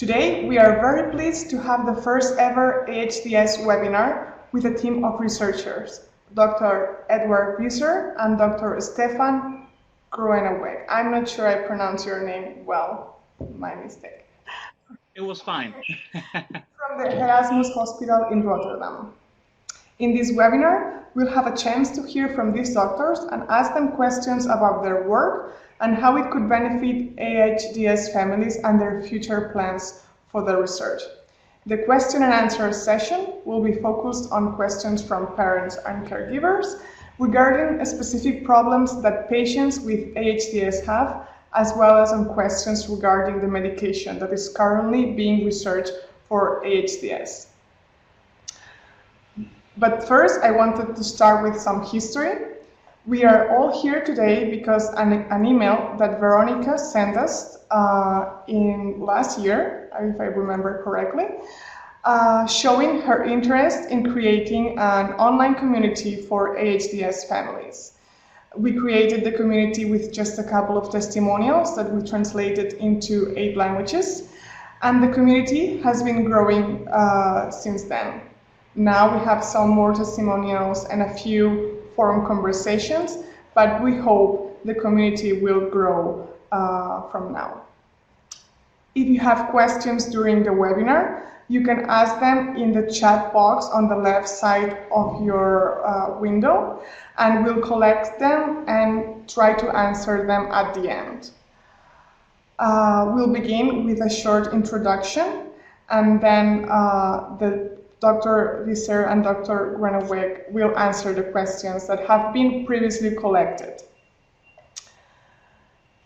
Today, we are very pleased to have the first ever AHDS webinar with a team of researchers, Dr. Edward Visser and Dr. Stefan Groeneweg. I'm not sure I pronounced your name well, my mistake. It was fine. From the Erasmus Hospital in Rotterdam. In this webinar, we'll have a chance to hear from these doctors and ask them questions about their work and how it could benefit AHDS families and their future plans for the research. The question and answer session will be focused on questions from parents and caregivers regarding specific problems that patients with AHDS have, as well as on questions regarding the medication that is currently being researched for AHDS. But first, I wanted to start with some history. We are all here today because an email that Veronica sent us in last year, if I remember correctly, showing her interest in creating an online community for AHDS families. We created the community with just a couple of testimonials that we translated into 8 languages, and the community has been growing since then. Now we have some more testimonials and a few forum conversations, but we hope the community will grow from now. If you have questions during the webinar, you can ask them in the chat box on the left side of your window, and we'll collect them and try to answer them at the end. We'll begin with a short introduction, and then Dr. Visser and Dr. Groeneweg will answer the questions that have been previously collected.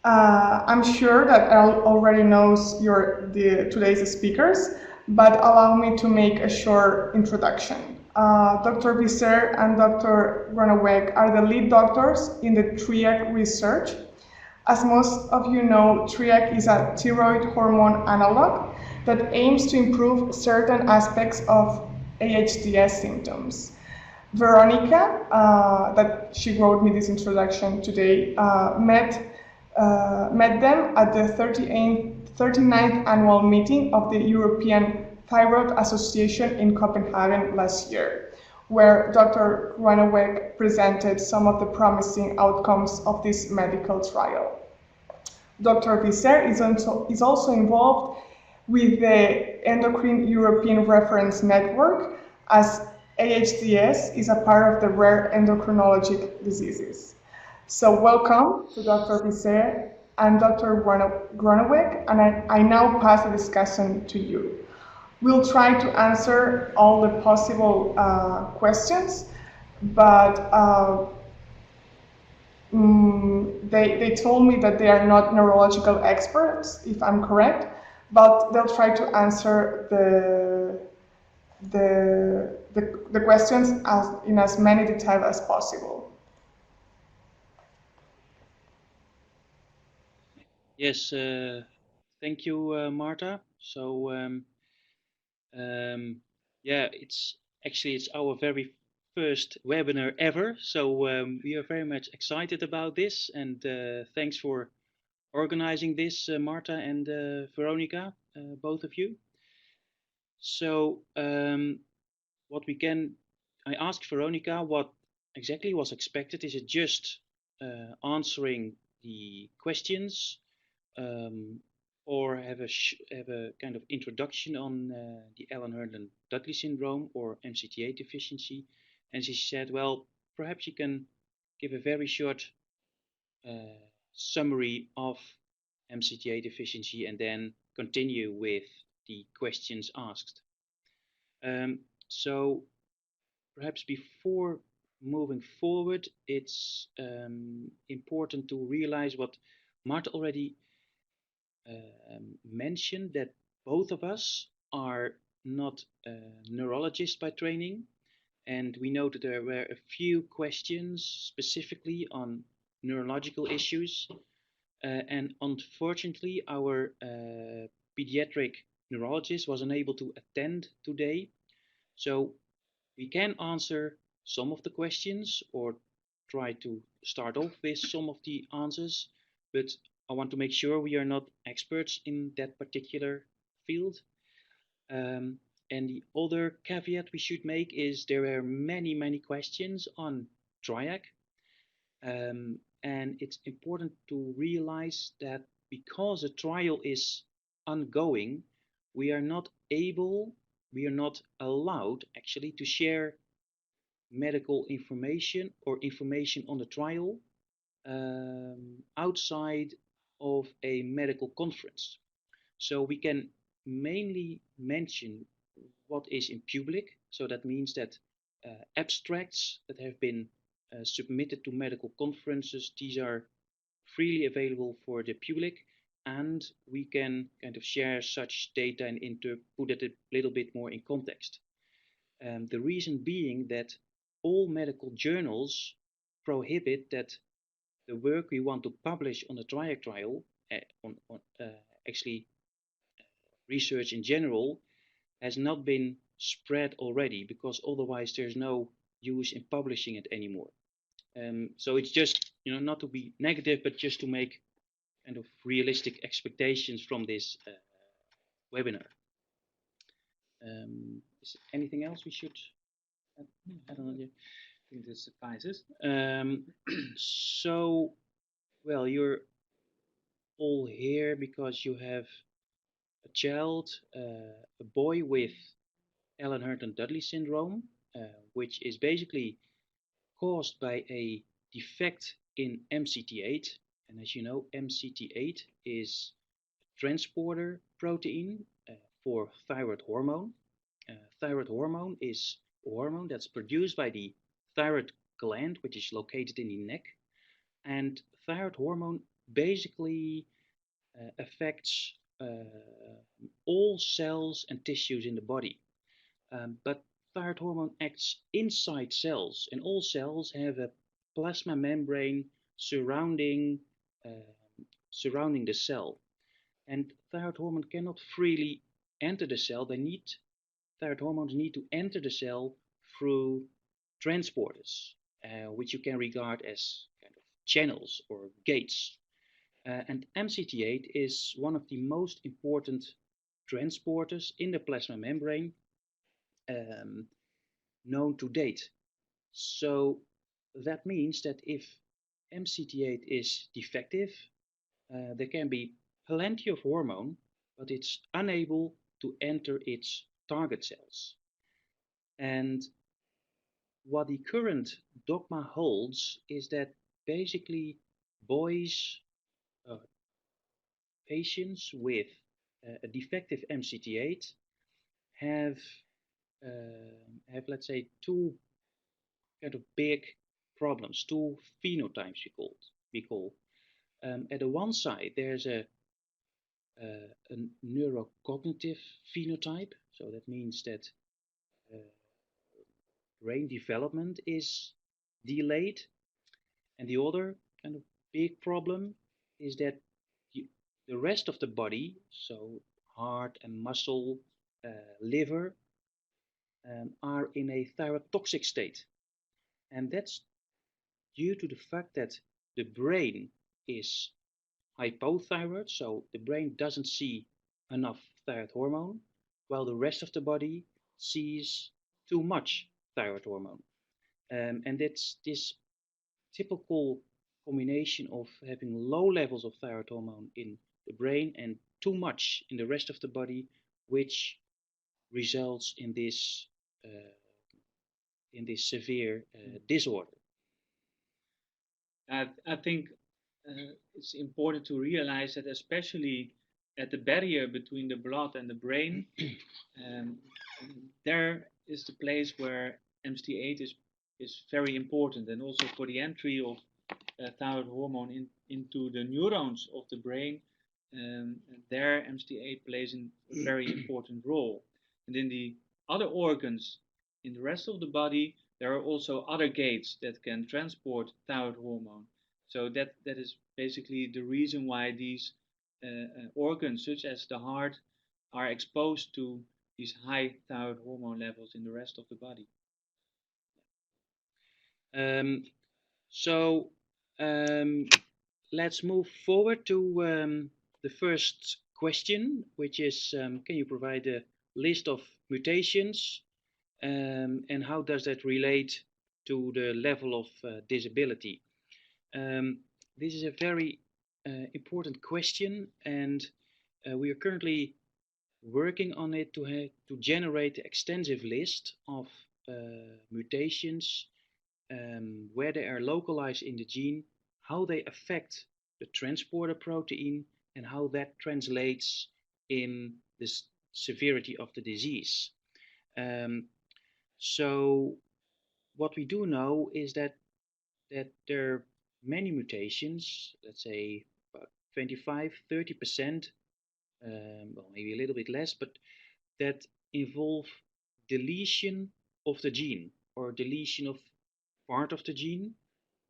I'm sure that Elle already knows today's speakers, but allow me to make a short introduction. Dr. Visser and Dr. Groeneweg are the lead doctors in the Triac research. As most of you know, Triac is a thyroid hormone analog that aims to improve certain aspects of AHDS symptoms. Veronica, that she wrote me this introduction today, met them at the 39th annual meeting of the European Thyroid Association in Copenhagen last year, where Dr. Groeneweg presented some of the promising outcomes of this medical trial. Dr. Visser is also involved with the Endocrine European Reference Network, as AHDS is a part of the rare endocrinologic diseases. So welcome to Dr. Visser and Dr. Groeneweg, and I now pass the discussion to you. We'll try to answer all the possible questions, but they told me that they are not neurological experts, if I'm correct, but they'll try to answer the questions in as many detail as possible. Yes, thank you, Marta. So, yeah, it's our very first webinar ever. So we are very much excited about this, and thanks for organizing this, Marta and Veronica, both of you. So I asked Veronica what exactly was expected. Is it just answering the questions, or have a kind of introduction on the Allan-Herndon-Dudley syndrome or MCT8 deficiency? And she said, well, perhaps you can give a very short summary of MCT8 deficiency and then continue with the questions asked. So perhaps before moving forward, it's important to realize what Marta already mentioned, that both of us are not neurologists by training, and we know that there were a few questions specifically on neurological issues, and unfortunately our pediatric neurologist was unable to attend today, so we can answer some of the questions or try to start off with some of the answers, but I want to make sure we are not experts in that particular field. And the other caveat we should make is there are many questions on Triac. And it's important to realize that because a trial is ongoing, we are not allowed actually to share medical information or information on the trial outside of a medical conference. So we can mainly mention what is in public. So that means that abstracts that have been submitted to medical conferences, these are freely available for the public, and we can kind of share such data and put it a little bit more in context. The reason being that all medical journals prohibit that the work we want to publish on the Triac trial, actually research in general, has not been spread already, because otherwise there's no use in publishing it anymore. So it's just, not to be negative, but just to make kind of realistic expectations from this webinar. Is there anything else we should add? I don't know. I think this suffices. So, well, you're all here because you have a child, a boy with Allan-Herndon-Dudley syndrome, which is basically caused by a defect in MCT8. And as you know, MCT8 is a transporter protein for thyroid hormone. Thyroid hormone is a hormone that's produced by the thyroid gland, which is located in the neck. And thyroid hormone basically affects all cells and tissues in the body. But thyroid hormone acts inside cells, and all cells have a plasma membrane surrounding the cell. And thyroid hormone cannot freely enter the cell. Thyroid hormones need to enter the cell through transporters, which you can regard as kind of channels or gates. And MCT8 is one of the most important transporters in the plasma membrane known to date. So that means that if MCT8 is defective, there can be plenty of hormone, but it's unable to enter its target cells. And what the current dogma holds is that basically boys, patients with a defective MCT8 have let's say two kind of big problems, two phenotypes we call. At the one side there's a neurocognitive phenotype, so that means that brain development is delayed, and the other kind of big problem is that the rest of the body, so heart and muscle, liver, are in a thyrotoxic state. And that's due to the fact that the brain is hypothyroid, so the brain doesn't see enough thyroid hormone, while the rest of the body sees too much thyroid hormone. And that's this typical combination of having low levels of thyroid hormone in the brain and too much in the rest of the body, which results in this severe disorder. I think it's important to realize that, especially at the barrier between the blood and the brain, there is the place where MCT8 is very important, and also for the entry of thyroid hormone into the neurons of the brain. There MCT8 plays a very important role. And in the other organs in the rest of the body, there are also other gates that can transport thyroid hormone. So that is basically the reason why these organs, such as the heart, are exposed to these high thyroid hormone levels in the rest of the body. So let's move forward to the first question, which is, can you provide a list of mutations and how does that relate to the level of disability? This is a very important question, and we are currently working on it to generate an extensive list of mutations, where they are localized in the gene, how they affect the transporter protein, and how that translates in the severity of the disease. So what we do know is that there are many mutations, let's say about 25–30%, well, maybe a little bit less, but that involve deletion of the gene or deletion of part of the gene,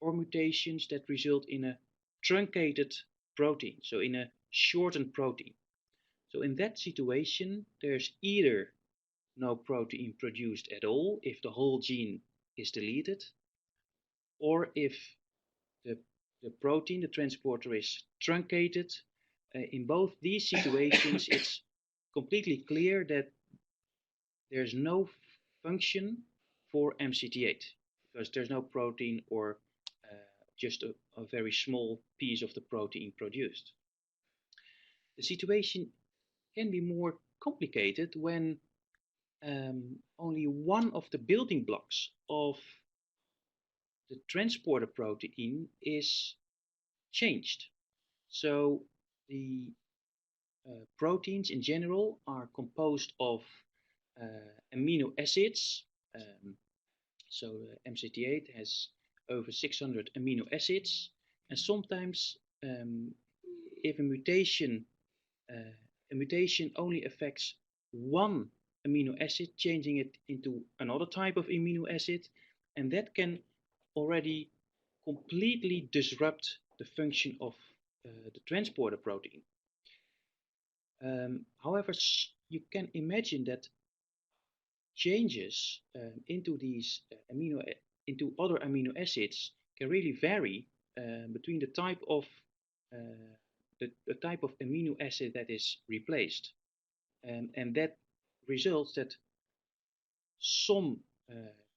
or mutations that result in a truncated protein, so in a shortened protein. So in that situation, there's either no protein produced at all if the whole gene is deleted, or if the protein, the transporter, is truncated. In both these situations, it's completely clear that there's no function for MCT8 because there's no protein or just a very small piece of the protein produced. The situation can be more complicated when only one of the building blocks of the transporter protein is changed. So the proteins in general are composed of amino acids. So MCT8 has over 600 amino acids, and sometimes if a mutation only affects one amino acid, changing it into another type of amino acid, and that can already completely disrupt the function of the transporter protein. However, you can imagine that changes into these into other amino acids can really vary between the type of amino acid that is replaced, and that results that some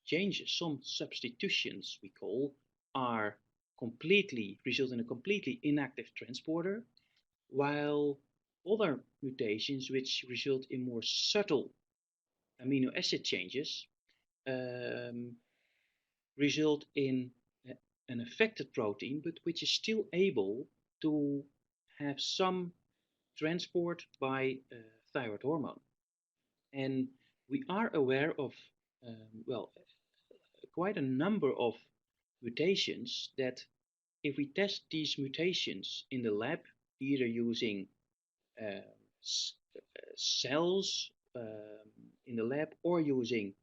changes, some substitutions we call, result in a completely inactive transporter, while other mutations which result in more subtle amino acid changes result in an affected protein, but which is still able to have some transport by thyroid hormone. And we are aware of, well, quite a number of mutations that if we test these mutations in the lab, either using cells in the lab or using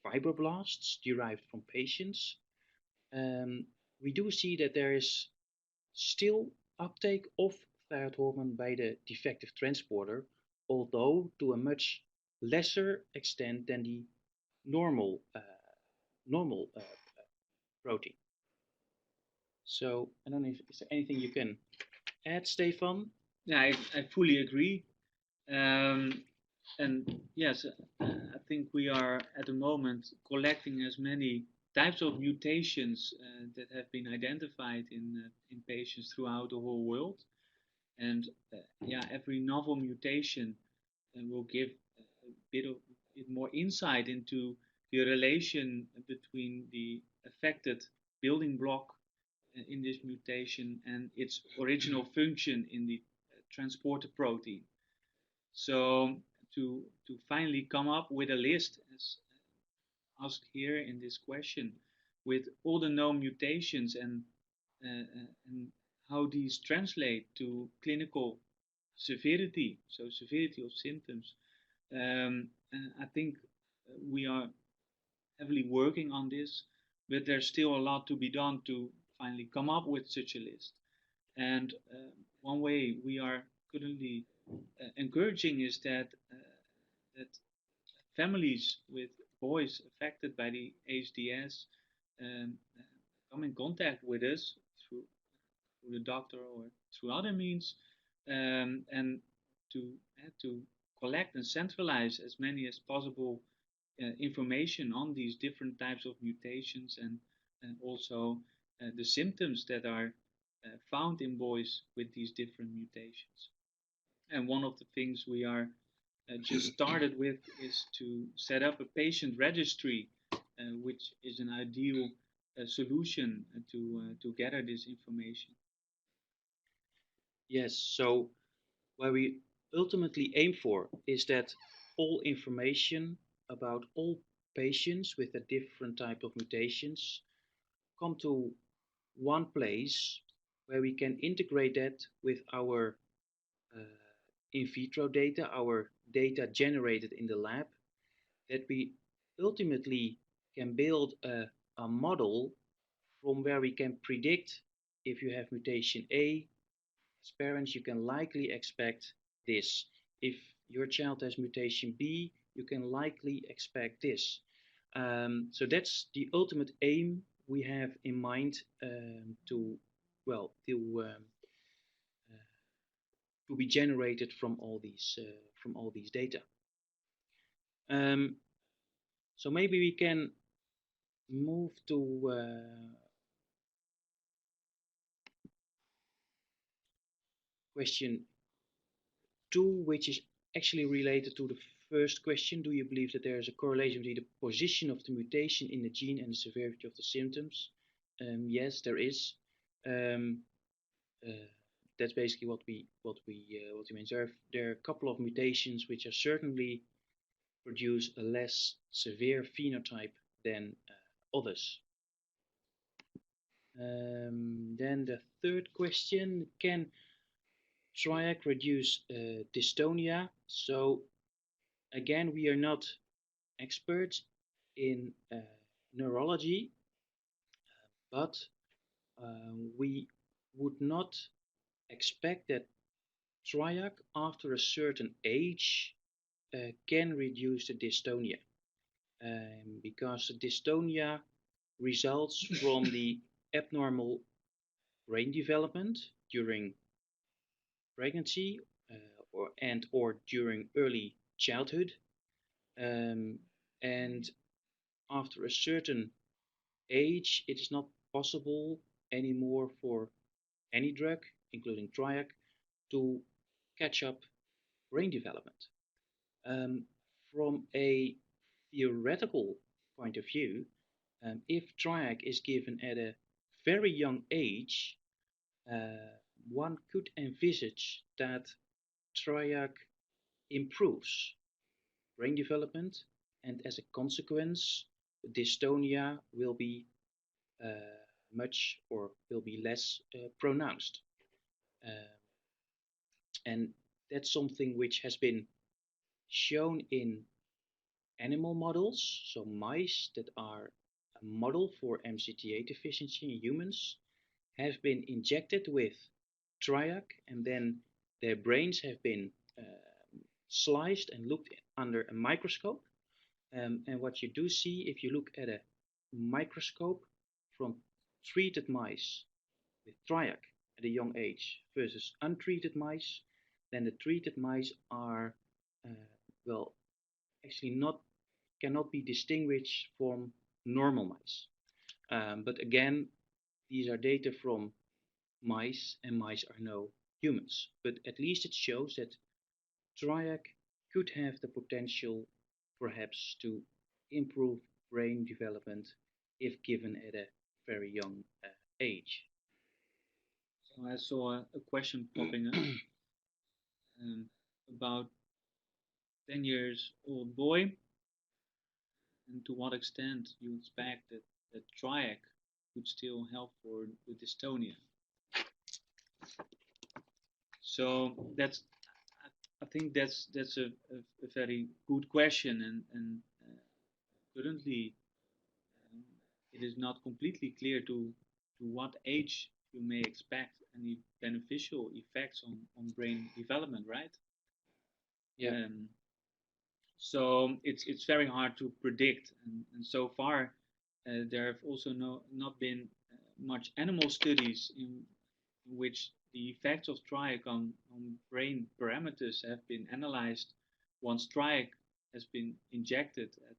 fibroblasts derived from patients, we do see that there is still uptake of thyroid hormone by the defective transporter, although to a much lesser extent than the normal protein. So I don't know if is there anything you can add, Stefan? Yeah, I fully agree. And yes, I think we are at the moment collecting as many types of mutations that have been identified in patients throughout the whole world. And yeah, every novel mutation will give a bit more insight into the relation between the affected building block in this mutation and its original function in the transporter protein. So to finally come up with a list, as asked here in this question, with all the known mutations and how these translate to clinical severity, so severity of symptoms, I think we are heavily working on this, but there's still a lot to be done to finally come up with such a list. And one way we are currently encouraging is that families with boys affected by the AHDS come in contact with us through the doctor or through other means, and to collect and centralize as many as possible information on these different types of mutations, and also the symptoms that are found in boys with these different mutations. And one of the things we are just started with is to set up a patient registry, which is an ideal solution to gather this information. Yes, so where we ultimately aim for is that all information about all patients with a different type of mutations come to one place where we can integrate that with our in vitro data, our data generated in the lab, that we ultimately can build a model from where we can predict if you have mutation A, as parents, you can likely expect this. If your child has mutation B, you can likely expect this. So that's the ultimate aim we have in mind to be generated from all these data. So maybe we can move to question 2, which is actually related to the first question. Do you believe that there is a correlation between the position of the mutation in the gene and the severity of the symptoms? Yes, there is. That's basically what we mean. There are a couple of mutations which are certainly produce a less severe phenotype than others. Then the third question: can Triac reduce dystonia? So again, we are not experts in neurology, but we would not expect that Triac after a certain age can reduce the dystonia, because the dystonia results from the abnormal brain development during pregnancy or during early childhood, and after a certain age it is not possible anymore for any drug, including Triac, to catch up brain development. From a theoretical point of view, if Triac is given at a very young age, one could envisage that Triac improves brain development, and as a consequence, dystonia will be less pronounced. And that's something which has been shown in animal models, so mice that are a model for MCT8 deficiency in humans have been injected with Triac, and then their brains have been sliced and looked under a microscope. And what you do see, if you look at a microscope from treated mice with Triac at a young age versus untreated mice, then the treated mice are actually cannot be distinguished from normal mice. But again, these are data from mice, and mice are no humans. But at least it shows that Triac could have the potential perhaps to improve brain development if given at a very young age. So I saw a question popping up about 10 years old boy, and to what extent you expect that Triac could still help for the dystonia. So I think that's a very good question, and currently it is not completely clear to what age you may expect any beneficial effects on brain development, right? Yeah. So it's very hard to predict, and so far there have also not been much animal studies in which the effects of Triac on brain parameters have been analyzed once Triac has been injected at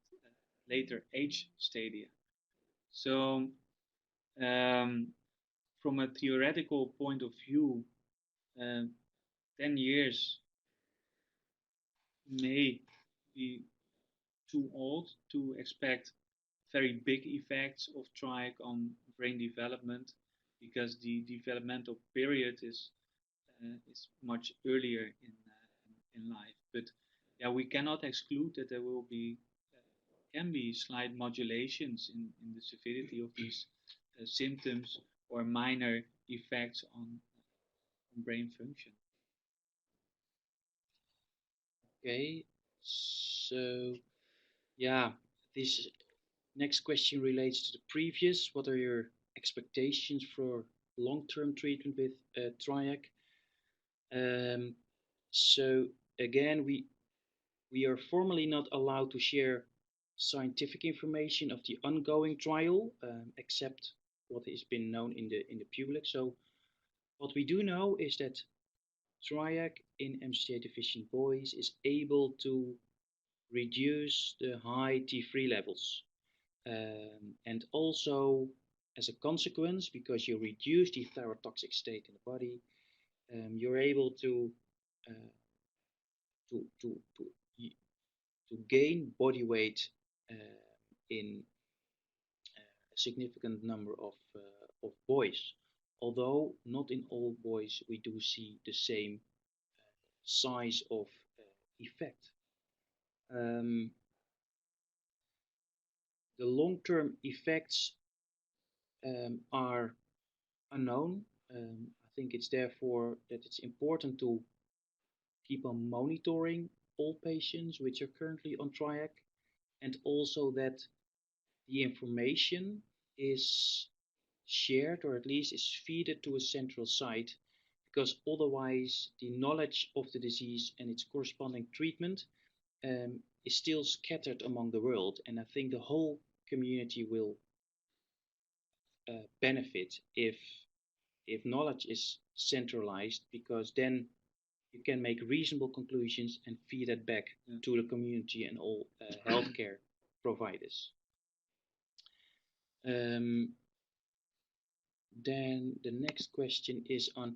later age stadia. So from a theoretical point of view, 10 years may be too old to expect very big effects of Triac on brain development, because the developmental period is much earlier in life. But yeah, we cannot exclude that there will be can be slight modulations in the severity of these symptoms or minor effects on brain function. Okay, so yeah, this next question relates to the previous. What are your expectations for long-term treatment with Triac? So again, we are formally not allowed to share scientific information of the ongoing trial, except what has been known in the public. So what we do know is that Triac in MCT8 deficient boys is able to reduce the high T3 levels, and also as a consequence, because you reduce the thyrotoxic state in the body, you're able to gain body weight in a significant number of boys. Although not in all boys we do see the same size of effect. The long-term effects are unknown. I think it's therefore that it's important to keep on monitoring all patients which are currently on Triac, and also that the information is shared, or at least is fed to a central site, because otherwise the knowledge of the disease and its corresponding treatment is still scattered among the world, and I think the whole community will benefit if knowledge is centralized, because then you can make reasonable conclusions and feed that back to the community and all healthcare providers. Then the next question is on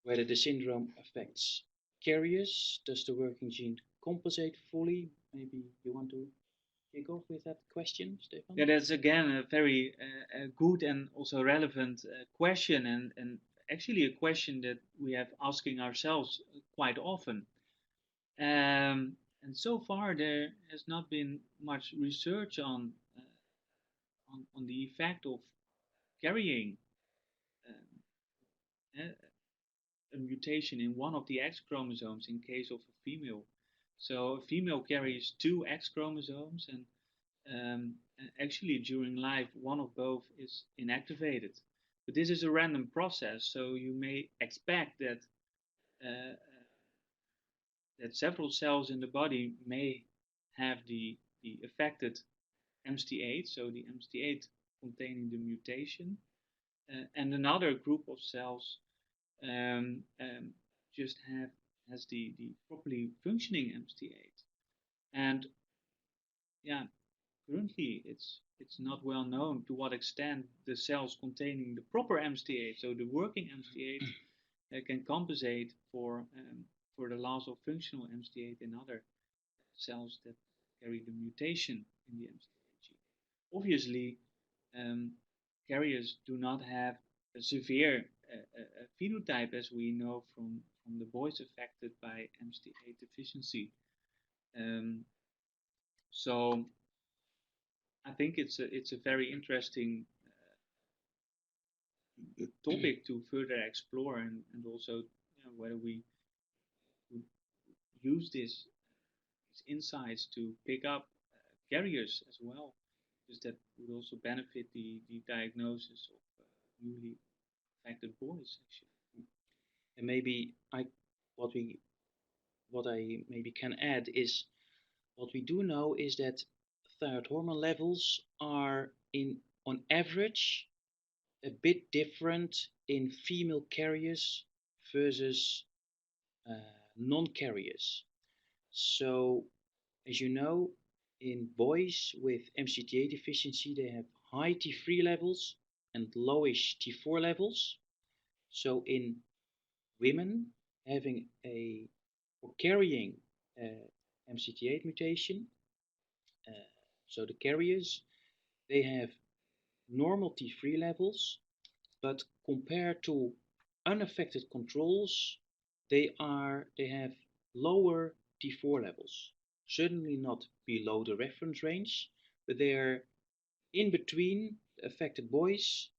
whether the syndrome affects carriers. Does the working gene compensate fully? Maybe you want to kick off with that question, Stefan? Yeah, that's again a very good and also relevant question, and actually a question that we have asking ourselves quite often. And so far there has not been much research on the effect of carrying a mutation in one of the X chromosomes in case of a female. So a female carries 2 X chromosomes, and actually during life one of both is inactivated. But this is a random process, so you may expect that that several cells in the body may have the affected MCT8, so the MCT8 containing the mutation, and another group of cells just has the properly functioning MCT8. And yeah, currently it's not well known to what extent the cells containing the proper MCT8, so the working MCT8, can compensate for the loss of functional MCT8 in other cells that carry the mutation in the MCT8 gene. Obviously, carriers do not have a severe phenotype, as we know from the boys affected by MCT8 deficiency. So I think it's a very interesting topic to further explore, and also whether we use these insights to pick up carriers as well, because that would also benefit the diagnosis of newly affected boys, actually. And maybe what I maybe can add is, what we do know is that thyroid hormone levels are on average a bit different in female carriers versus non-carriers. So, as you know, in boys with MCT8 deficiency, they have high T3 levels and lowish T4 levels. So in women having or carrying MCT8 mutation, so the carriers, they have normal T3 levels, but compared to unaffected controls, they have lower T4 levels. Certainly not below the reference range, but they are in between affected boys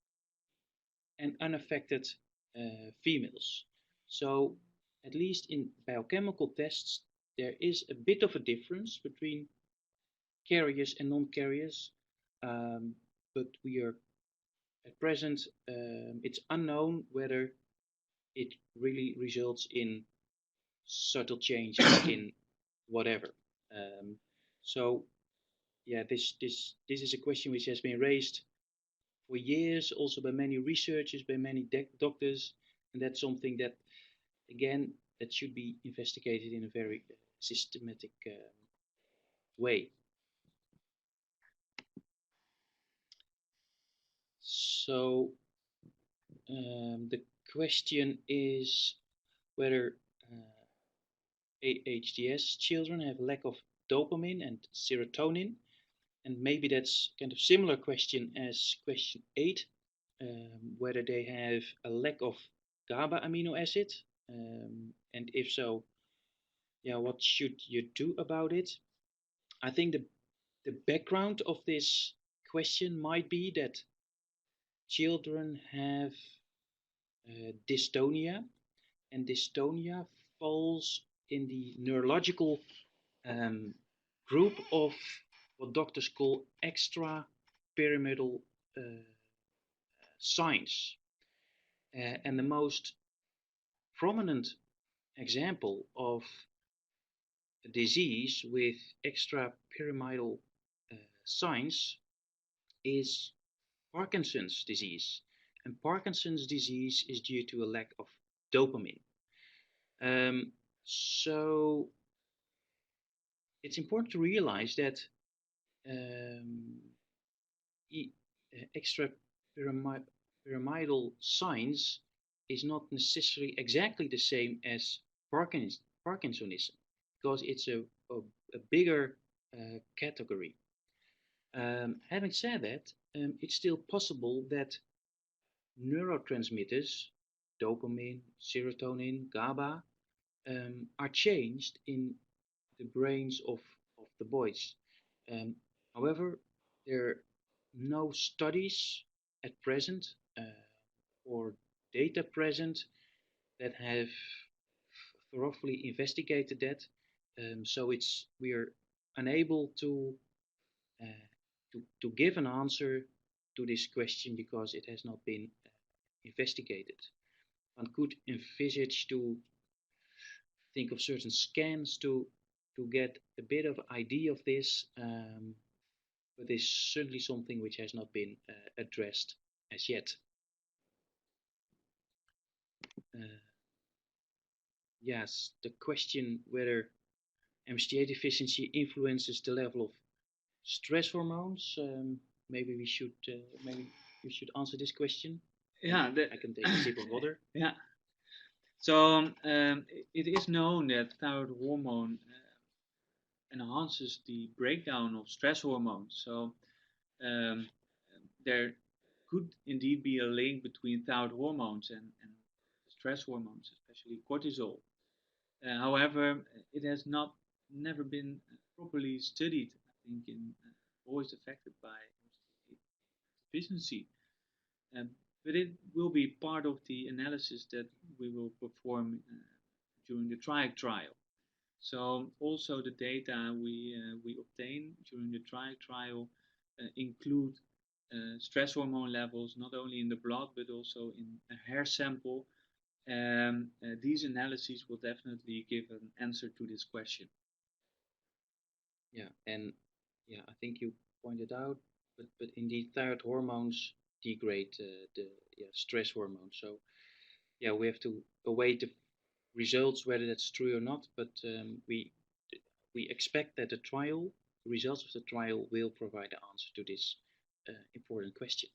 and unaffected females. So at least in biochemical tests, there is a bit of a difference between carriers and non-carriers, but we are at present, it's unknown whether it really results in subtle changes in whatever. So yeah, this is a question which has been raised for years, also by many researchers, by many doctors, and that's something that, again, that should be investigated in a very systematic way. So the question is whether AHDS children have lack of dopamine and serotonin, and maybe that's kind of similar question as question 8, whether they have a lack of GABA amino acid, and if so, yeah, what should you do about it? I think the background of this question might be that children have dystonia, and dystonia falls in the neurological group of what doctors call extrapyramidal signs. And the most prominent example of a disease with extrapyramidal signs is Parkinson's disease. And Parkinson's disease is due to a lack of dopamine. So it's important to realize that extrapyramidal signs is not necessarily exactly the same as Parkinsonism, because it's a bigger category. Having said that, it's still possible that neurotransmitters, dopamine, serotonin, GABA, are changed in the brains of the boys. However, there are no studies at present or data present that have thoroughly investigated that. So we are unable to give an answer to this question because it has not been investigated. One could envisage to think of certain scans to get a bit of idea of this, but it's certainly something which has not been addressed as yet. Yes, the question whether MCT8 deficiency influences the level of stress hormones. Maybe we should answer this question. Yeah, I can take a sip of water. Yeah. So it is known that thyroid hormone enhances the breakdown of stress hormones. So there could indeed be a link between thyroid hormones and stress hormones, especially cortisol. However, it has never been properly studied, I think, in boys affected by deficiency. But it will be part of the analysis that we will perform during the Triac trial. So also the data we obtain during the Triac trial include stress hormone levels, not only in the blood but also in a hair sample. These analyses will definitely give an answer to this question. Yeah, and yeah, I think you pointed out, but indeed thyroid hormones degrade the stress hormone. So yeah, we have to await the results whether that's true or not, but we expect that the results of the trial will provide the answer to this important question.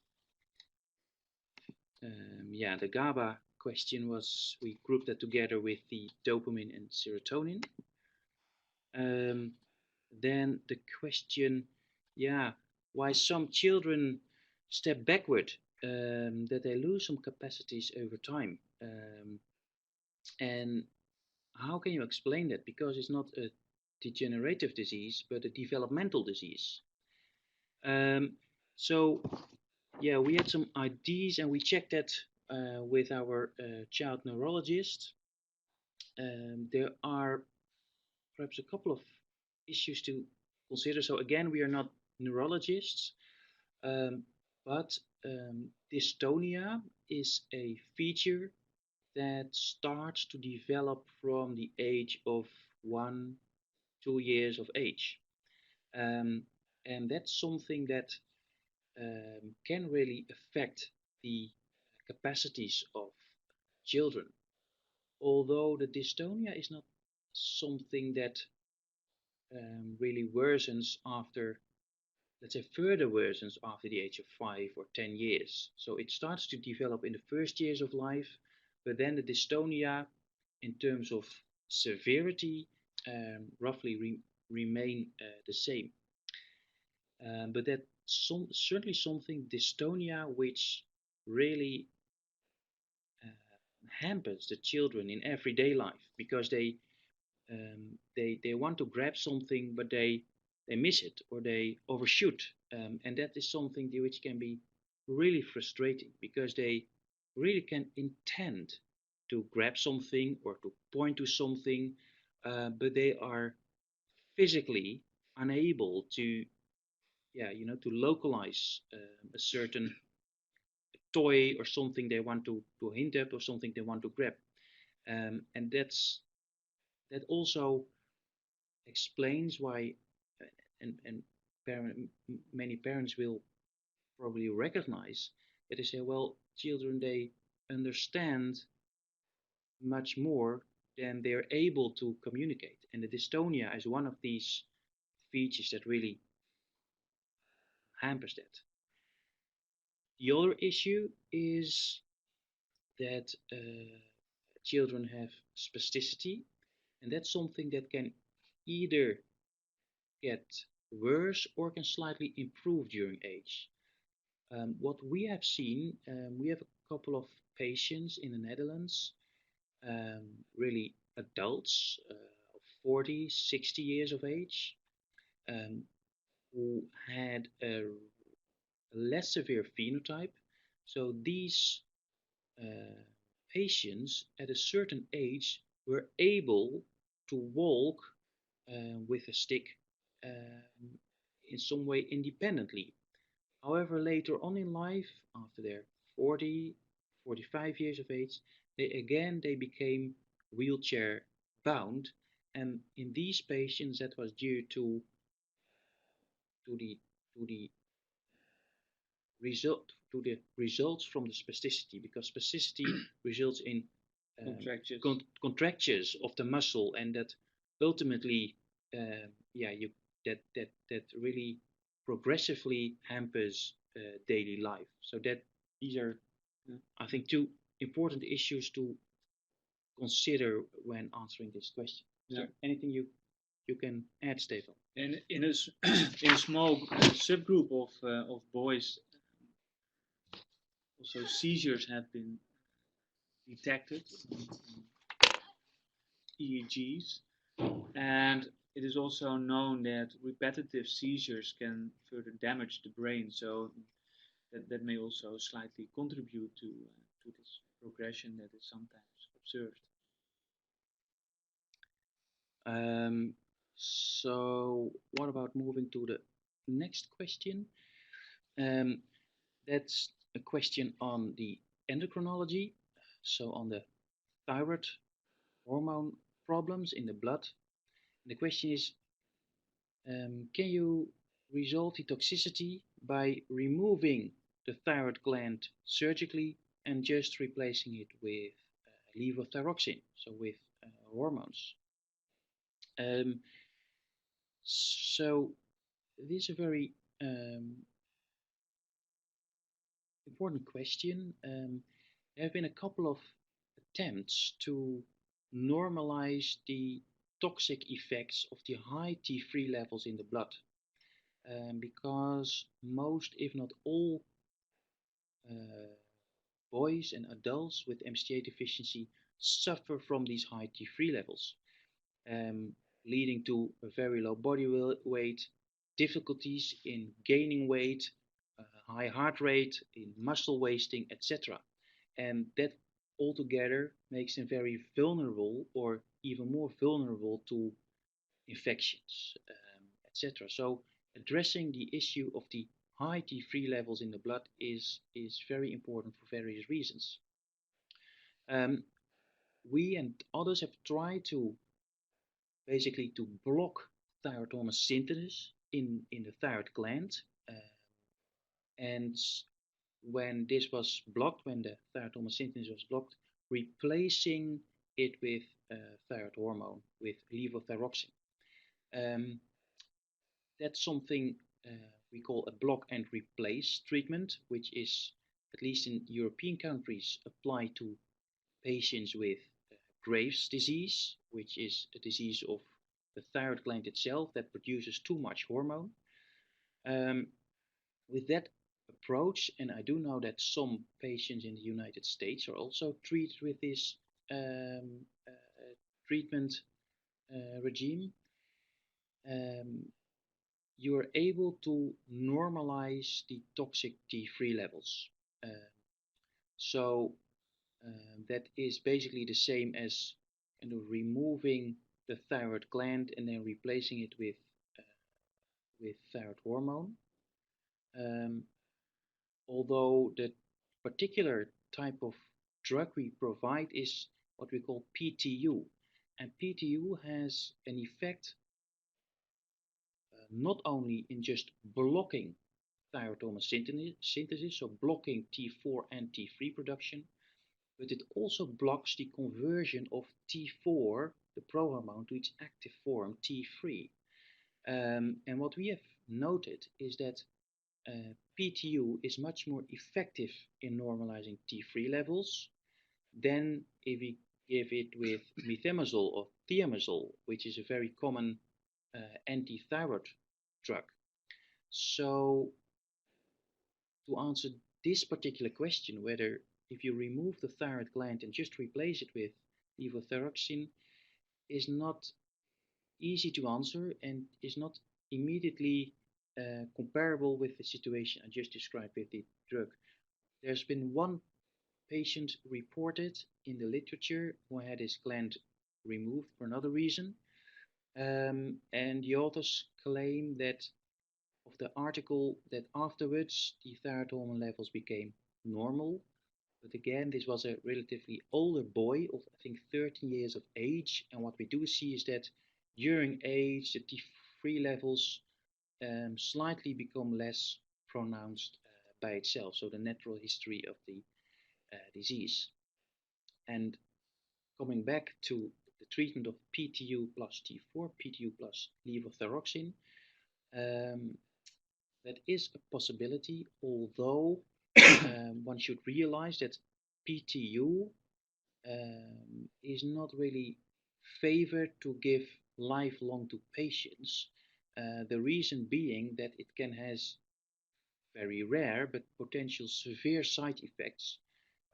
Yeah, the GABA question was, we grouped that together with the dopamine and serotonin. Then the question, yeah, why some children step backward, that they lose some capacities over time. And how can you explain that? Because it's not a degenerative disease, but a developmental disease. So, yeah, we had some ideas and we checked that with our child neurologist. There are perhaps a couple of issues to consider. So again, we are not neurologists, but dystonia is a feature that starts to develop from the age of 1-2 years of age. And that's something that can really affect the capacities of children. Although the dystonia is not something that really worsens after, let's say, further worsens after the age of 5 or 10 years. So it starts to develop in the first years of life, but then the dystonia, in terms of severity, roughly remain the same. But that's certainly something, dystonia, which really hampers the children in everyday life, because they want to grab something, but they miss it or they overshoot, and that is something which can be really frustrating, because they really can intend to grab something or to point to something, but they are physically unable to, to localize a certain toy or something they want to hint at, or something they want to grab, and that also explains why, and many parents will probably recognize that they say, well, children, they understand much more than they're able to communicate, and the dystonia is one of these features that really hampers that. The other issue is that children have spasticity, and that's something that can either get worse or can slightly improve during age. What we have seen, we have a couple of patients in the Netherlands, really adults of 40, 60 years of age, who had a less severe phenotype. So these patients at a certain age were able to walk with a stick in some way independently. However, later on in life, after their 40, 45 years of age, they became wheelchair bound, and in these patients that was due to the results from the spasticity, because spasticity results in contractures of the muscle, and that ultimately, that really progressively hampers daily life. So that these are, I think, two important issues to consider when answering this question. Is there anything you can add, Stefan? And in a small subgroup of boys, also seizures have been detected, EEGs, and it is also known that repetitive seizures can further damage the brain, so that may also slightly contribute to this progression that is sometimes observed. So what about moving to the next question? That's a question on the endocrinology, so on the thyroid hormone problems in the blood. And the question is, can you resolve the toxicity by removing the thyroid gland surgically and just replacing it with levothyroxine, so with hormones. So this is a very important question. There have been a couple of attempts to normalize the toxic effects of the high T3 levels in the blood, because most, if not all, boys and adults with MCT8 deficiency suffer from these high T3 levels, leading to a very low body weight, difficulties in gaining weight, high heart rate, in muscle wasting, etc. And that altogether makes them very vulnerable, or even more vulnerable to infections, etc. So addressing the issue of the high T3 levels in the blood is very important for various reasons. We and others have tried to basically to block thyroid hormone synthesis in the thyroid gland, and when this was blocked, when the thyroid hormone synthesis was blocked, replacing it with thyroid hormone, with levothyroxine. That's something we call a block and replace treatment, which is, at least in European countries, applied to patients with Graves' disease, which is a disease of the thyroid gland itself that produces too much hormone. With that approach, and I do know that some patients in the United States are also treated with this treatment regime, you are able to normalize the toxic T3 levels. So that is basically the same as kind of removing the thyroid gland and then replacing it with thyroid hormone. Although the particular type of drug we provide is what we call PTU, and PTU has an effect not only in just blocking thyroid hormone synthesis, so blocking T4 and T3 production, but it also blocks the conversion of T4, the prohormone, to its active form, T3. And what we have noted is that PTU is much more effective in normalizing T3 levels than if we give it with methimazole or thiamazole, which is a very common anti-thyroid drug. So to answer this particular question, whether if you remove the thyroid gland and just replace it with levothyroxine, is not easy to answer and is not immediately comparable with the situation I just described with the drug. There's been one patient reported in the literature who had his gland removed for another reason, and the authors claim that of the article that afterwards the thyroid hormone levels became normal. But again, this was a relatively older boy of, I think, 13 years of age, and what we do see is that during age the T3 levels slightly become less pronounced by itself, so the natural history of the disease. And coming back to the treatment of PTU plus T4, PTU plus levothyroxine, that is a possibility, although one should realize that PTU is not really favored to give lifelong to patients. The reason being that it can has very rare but potential severe side effects,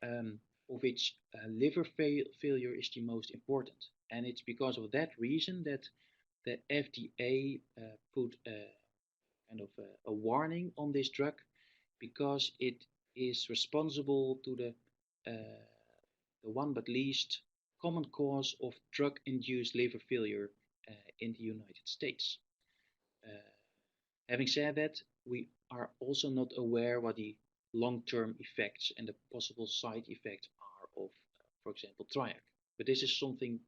of which liver failure is the most important. And it's because of that reason that the FDA put kind of a warning on this drug, because it is responsible to the one but least common cause of drug-induced liver failure in the United States. Having said that, we are also not aware what the long-term effects and the possible side effects are of, for example, Triac. But this is something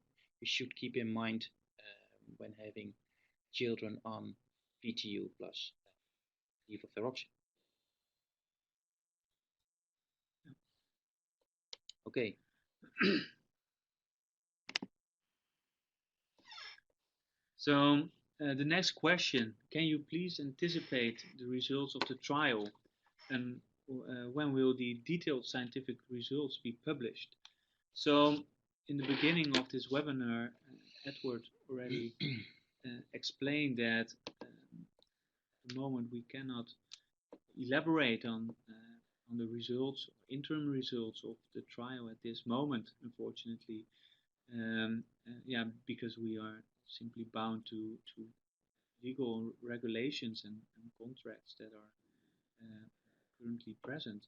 we should keep in mind when having children on PTU plus levothyroxine. Okay. So the next question, can you please anticipate the results of the trial, and when will the detailed scientific results be published? So in the beginning of this webinar, Edward already explained that at the moment we cannot elaborate on the results, interim results of the trial at this moment, unfortunately. Yeah, because we are simply bound to legal regulations and contracts that are currently present.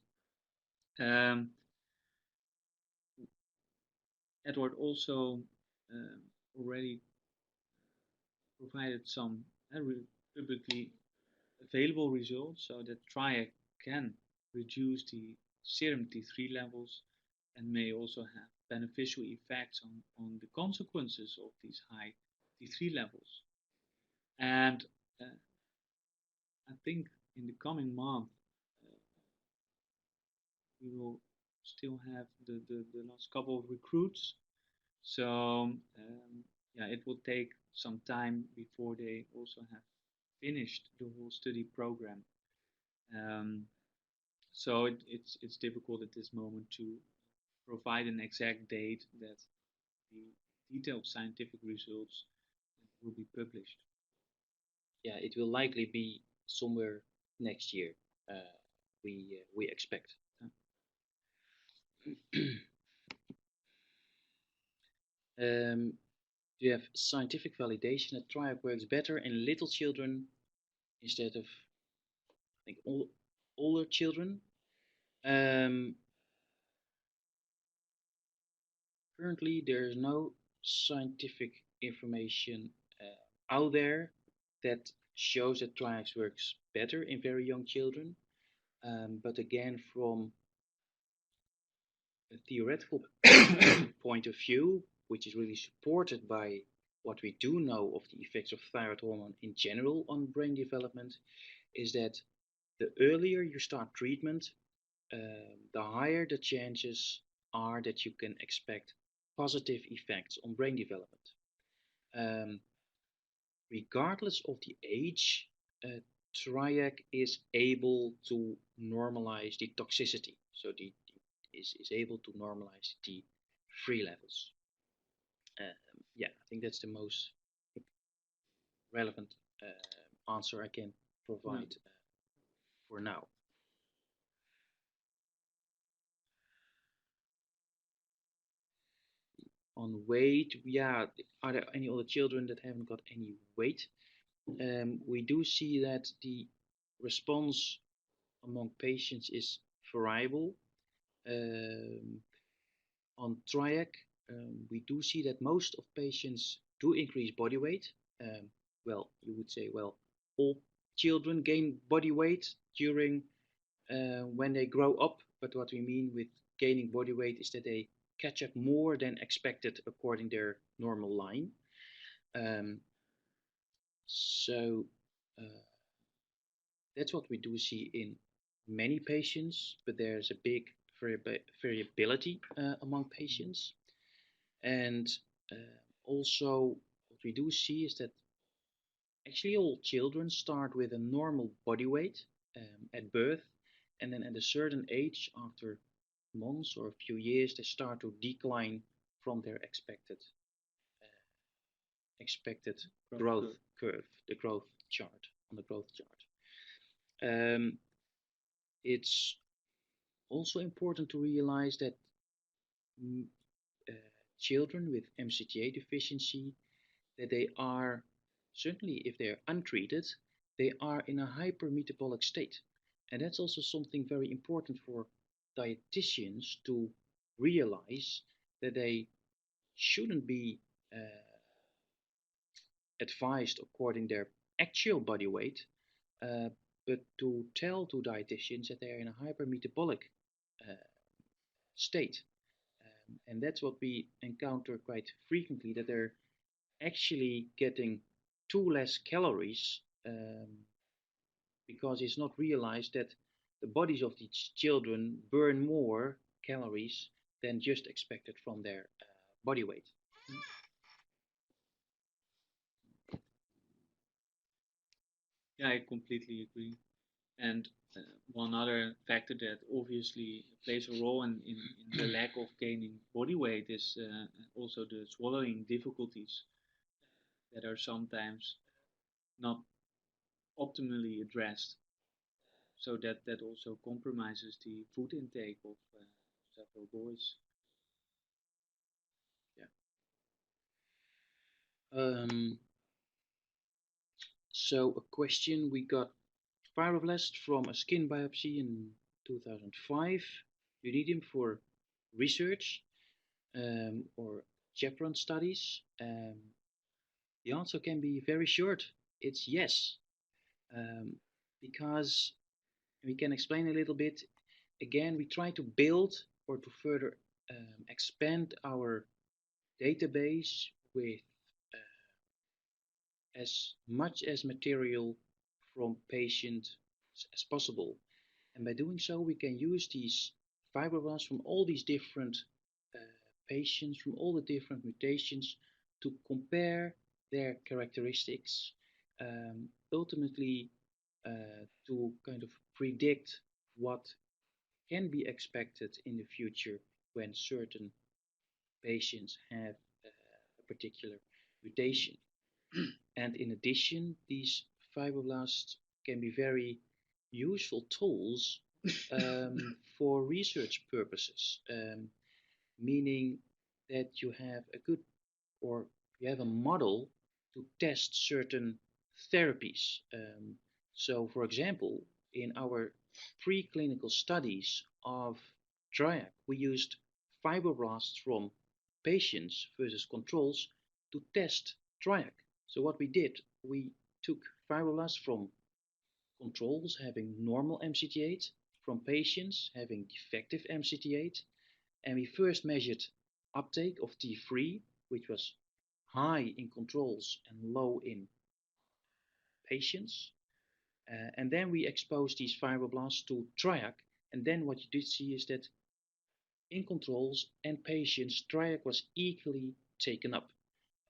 Edward also already provided some publicly available results, so that Triac can reduce the serum T3 levels and may also have beneficial effects on the consequences of these high T3 levels. And I think in the coming month we will still have the last couple of recruits. So yeah, it will take some time before they also have finished the whole study program. So it's difficult at this moment to provide an exact date that the detailed scientific results will be published. Yeah, it will likely be somewhere next year. We expect. You have scientific validation that Triac works better in little children instead of, I think, older children. Currently, there is no scientific information out there that shows that Triac works better in very young children. But again, from a theoretical point of view, which is really supported by what we do know of the effects of thyroid hormone in general on brain development, is that the earlier you start treatment, the higher the chances are that you can expect positive effects on brain development. Regardless of the age, Triac is able to normalize the toxicity, so is able to normalize the free levels. Yeah, I think that's the most relevant answer I can provide for now. On weight, yeah, are there any other children that haven't got any weight? We do see that the response among patients is variable. On Triac, we do see that most of patients do increase body weight. Well, you would say, well, all children gain body weight during when they grow up, but what we mean with gaining body weight is that they catch up more than expected according to their normal line. So that's what we do see in many patients, but there's a big variability among patients. And also what we do see is that actually all children start with a normal body weight at birth, and then at a certain age, after months or a few years, they start to decline from their expected growth curve, the growth chart, on the growth chart. It's also important to realize that children with MCT8 deficiency, that they are, certainly if they are untreated, they are in a hypermetabolic state. And that's also something very important for dietitians to realize, that they shouldn't be advised according to their actual body weight, but to tell to dietitians that they are in a hypermetabolic state. And that's what we encounter quite frequently, that they're actually getting too less calories, because it's not realized that the bodies of these children burn more calories than just expected from their body weight. Yeah, I completely agree. And one other factor that obviously plays a role in the lack of gaining body weight is also the swallowing difficulties that are sometimes not optimally addressed. So that also compromises the food intake of several boys. So a question we got: fibroblast from a skin biopsy in 2005. You need him for research or chaperone studies? The answer can be very short. It's yes, because we can explain a little bit. Again, we try to build or to further expand our database with as much as material from patients as possible. And by doing so, we can use these fibroblasts from all these different patients, from all the different mutations, to compare their characteristics, ultimately to kind of predict what can be expected in the future when certain patients have a particular mutation. And in addition, these fibroblasts can be very useful tools for research purposes, meaning that you have a good, or you have a model to test certain therapies. So, for example, in our preclinical studies of Triac, we used fibroblasts from patients versus controls to test Triac. So what we did, we took fibroblasts from controls having normal MCT8, from patients having defective MCT8, and we first measured uptake of T3, which was high in controls and low in patients. And then we exposed these fibroblasts to Triac, and then what you did see is that in controls and patients, Triac was equally taken up.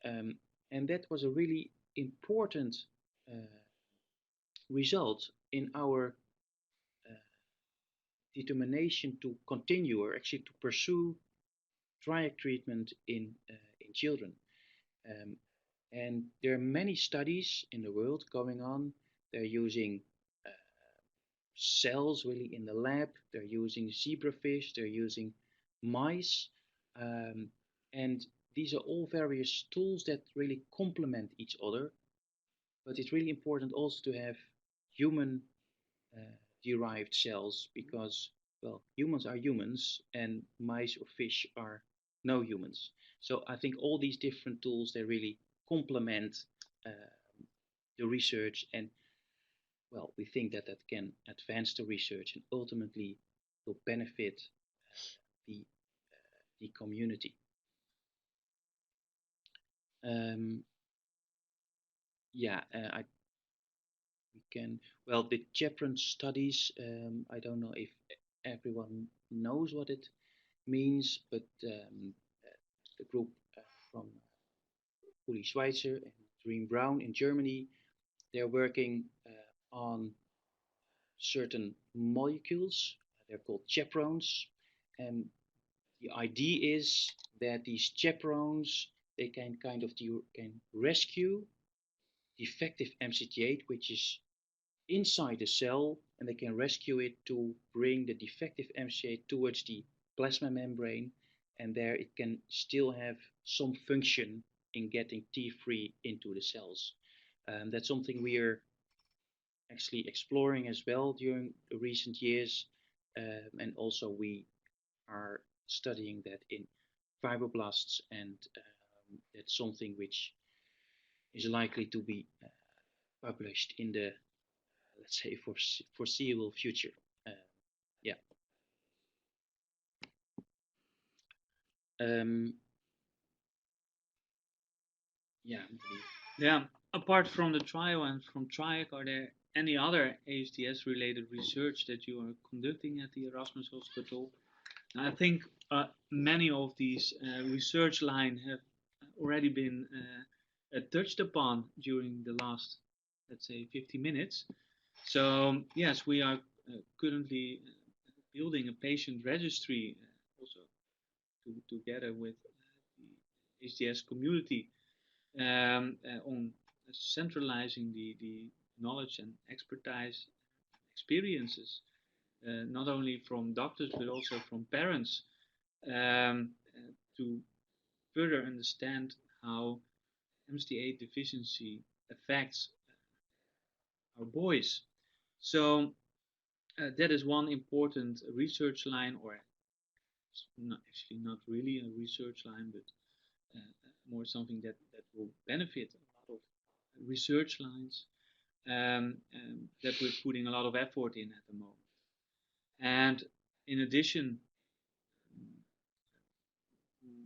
And that was a really important result in our determination to continue, or actually to pursue Triac treatment in children. And there are many studies in the world going on. They're using cells really in the lab. They're using zebrafish. They're using mice. And these are all various tools that really complement each other. But it's really important also to have human derived cells, because, well, humans are humans and mice or fish are no humans. So I think all these different tools, they really complement the research, and, well, we think that that can advance the research and ultimately will benefit the community. We can, well, the chaperone studies, I don't know if everyone knows what it means, but the group from Uli Schweitzer and Dream Brown in Germany, they're working on certain molecules. They're called chaperones, and the idea is that these chaperones, they can kind of can rescue defective MCT8, which is inside the cell, and they can rescue it to bring the defective MCT8 towards the plasma membrane, and there it can still have some function in getting T3 into the cells. That's something we are actually exploring as well during the recent years, and also we are studying that in fibroblasts, and that's something which is likely to be published in the, let's say, foreseeable future. Yeah. Yeah. Apart from the trial and from Triac, are there any other AHDS related research that you are conducting at the Erasmus Hospital? I think many of these research lines have already been touched upon during the last, let's say, 50 minutes. So yes, we are currently building a patient registry also together with the AHDS community on centralizing the knowledge and expertise experiences, not only from doctors but also from parents, to further understand how MST8 deficiency affects our boys. So that is one important research line, or actually not really a research line, but more something that will benefit a lot of research lines that we're putting a lot of effort in at the moment. And in addition,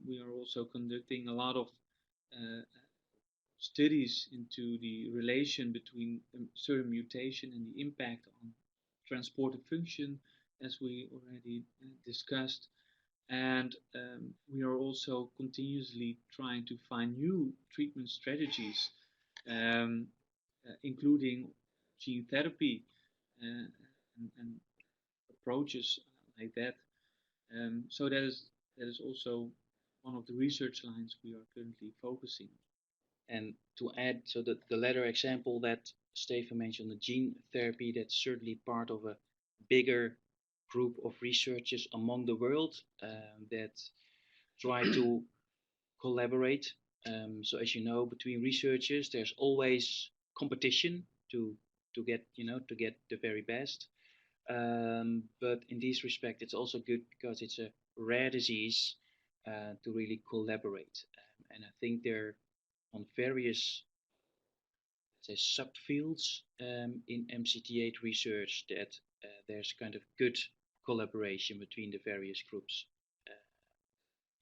we are also conducting a lot of studies into the relation between certain mutation and the impact on transporter function, as we already discussed. And we are also continuously trying to find new treatment strategies, including gene therapy and approaches like that. So that is also one of the research lines we are currently focusing on. And to add, so the latter example that Stefan mentioned, the gene therapy, that's certainly part of a bigger group of researchers among the world that try to collaborate. So as you know, between researchers, there's always competition to get the very best. But in this respect, it's also good because it's a rare disease to really collaborate. And I think there on various, say, subfields in MCT8 research that there's kind of good collaboration between the various groups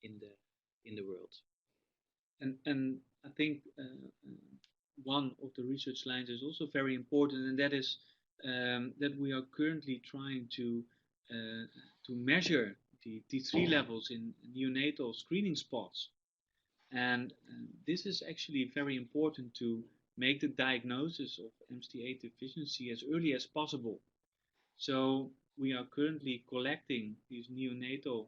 in the world. And I think one of the research lines is also very important, and that is that we are currently trying to measure the T3 levels in neonatal screening spots. And this is actually very important to make the diagnosis of MST8 deficiency as early as possible. So we are currently collecting these neonatal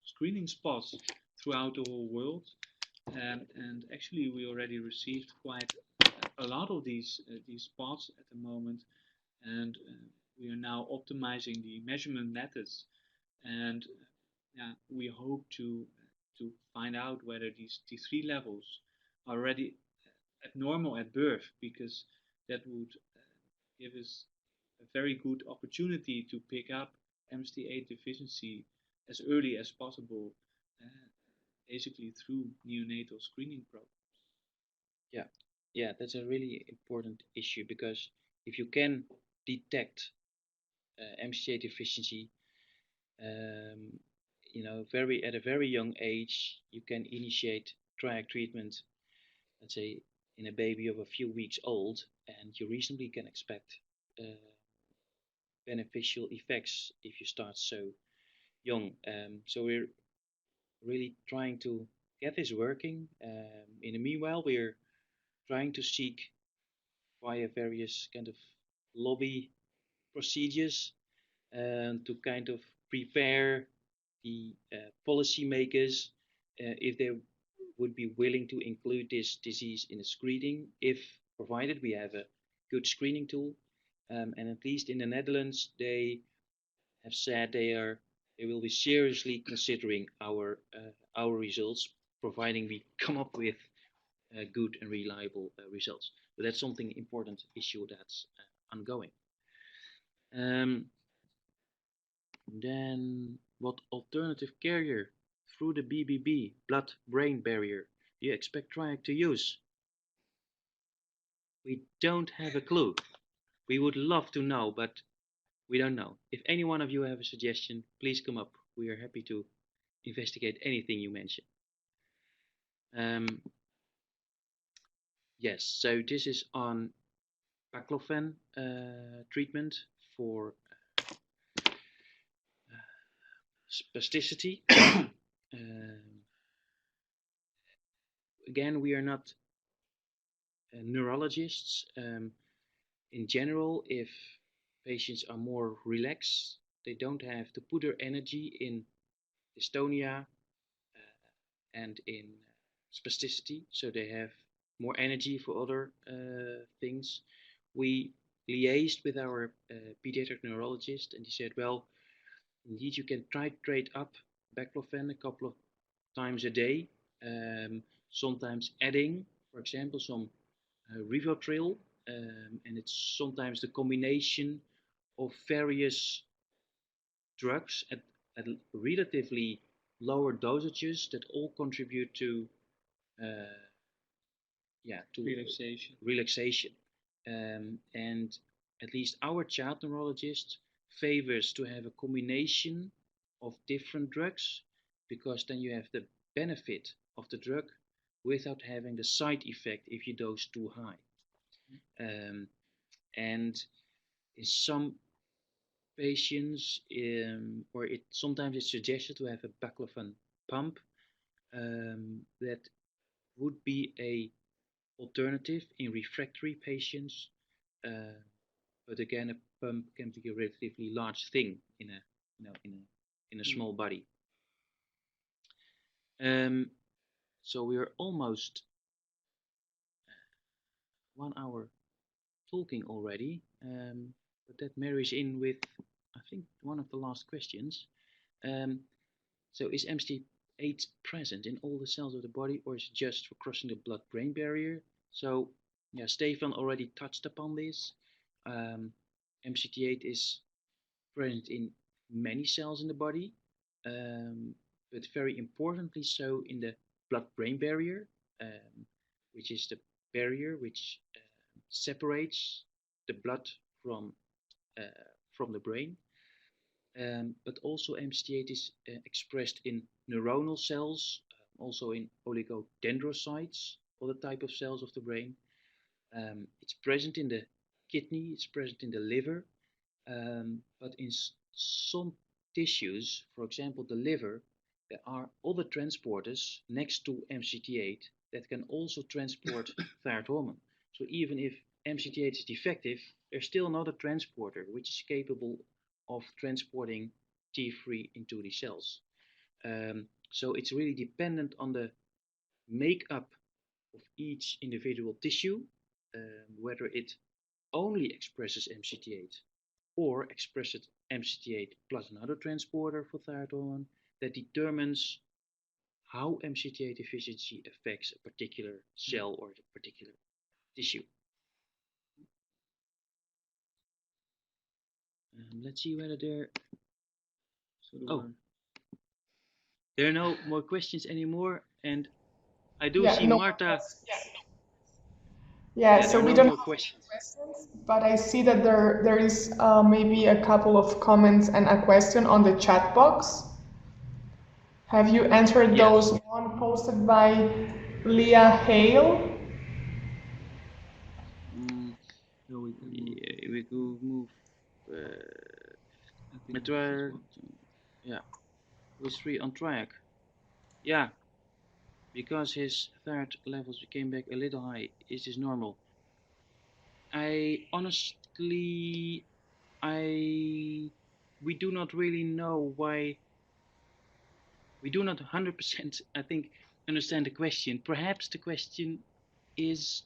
screening spots throughout the whole world. And actually we already received quite a lot of these spots at the moment. And we are now optimizing the measurement methods. And we hope to find out whether these T3 levels are already abnormal at birth, because that would give us a very good opportunity to pick up MST8 deficiency as early as possible, basically through neonatal screening programs. Yeah, that's a really important issue, because if you can detect MCT8 deficiency, at a very young age, you can initiate Triac treatment, let's say, in a baby of a few weeks old, and you reasonably can expect beneficial effects if you start so young. So we're really trying to get this working. In the meanwhile, we're trying to seek via various kind of lobby procedures to kind of prepare the policymakers if they would be willing to include this disease in the screening, if provided we have a good screening tool. And at least in the Netherlands, they have said they will be seriously considering our results, providing we come up with good and reliable results. But that's something important issue that's ongoing. Then what alternative carrier through the BBB, blood-brain barrier, do you expect Triac to use? We don't have a clue. We would love to know, but we don't know. If any one of you have a suggestion, please come up. We are happy to investigate anything you mention. Yes, so this is on baclofen treatment for spasticity. Again, we are not neurologists. In general, if patients are more relaxed, they don't have to put their energy in dystonia and in spasticity, so they have more energy for other things. We liaised with our pediatric neurologist, and he said, well, indeed, you can titrate up baclofen a couple of times a day, sometimes adding, for example, some Rivotril, and it's sometimes the combination of various drugs at relatively lower dosages that all contribute to relaxation. And at least our child neurologist favors to have a combination of different drugs, because then you have the benefit of the drug without having the side effect if you dose too high. And in some patients, sometimes it's suggested to have a baclofen pump. That would be a alternative in refractory patients, but again, a pump can be a relatively large thing in a small body. So we are almost 1 hour talking already, but that marries in with, I think, one of the last questions. So is MCT8 present in all the cells of the body, or is it just for crossing the blood-brain barrier? So, yeah, Stefan already touched upon this. MCT8 is present in many cells in the body, but very importantly so in the blood-brain barrier, which is the barrier which separates the blood from the brain. But also MCT8 is expressed in neuronal cells, also in oligodendrocytes, other type of cells of the brain. It's present in the kidney, it's present in the liver, but in some tissues, for example the liver, there are other transporters next to MCT8 that can also transport thyroid hormone. So even if MCT8 is defective, there's still another transporter which is capable of transporting T3 into the cells. So it's really dependent on the makeup of each individual tissue, whether it only expresses MCT8 or expresses MCT8 plus another transporter for thyroid hormone, that determines how MCT8 deficiency affects a particular cell or a particular tissue. Let's see whether there. There are no more questions anymore, and I do see Marta. Yeah, so we don't have questions, but I see that there is maybe a couple of comments and a question on the chat box. Have you answered those? One posted by Leah Hale. We could move. Was 3 on Triac. Yeah, because his thyroid levels came back a little high. Is this normal? We do not really know why. We do not 100%, I think, understand the question. Perhaps the question is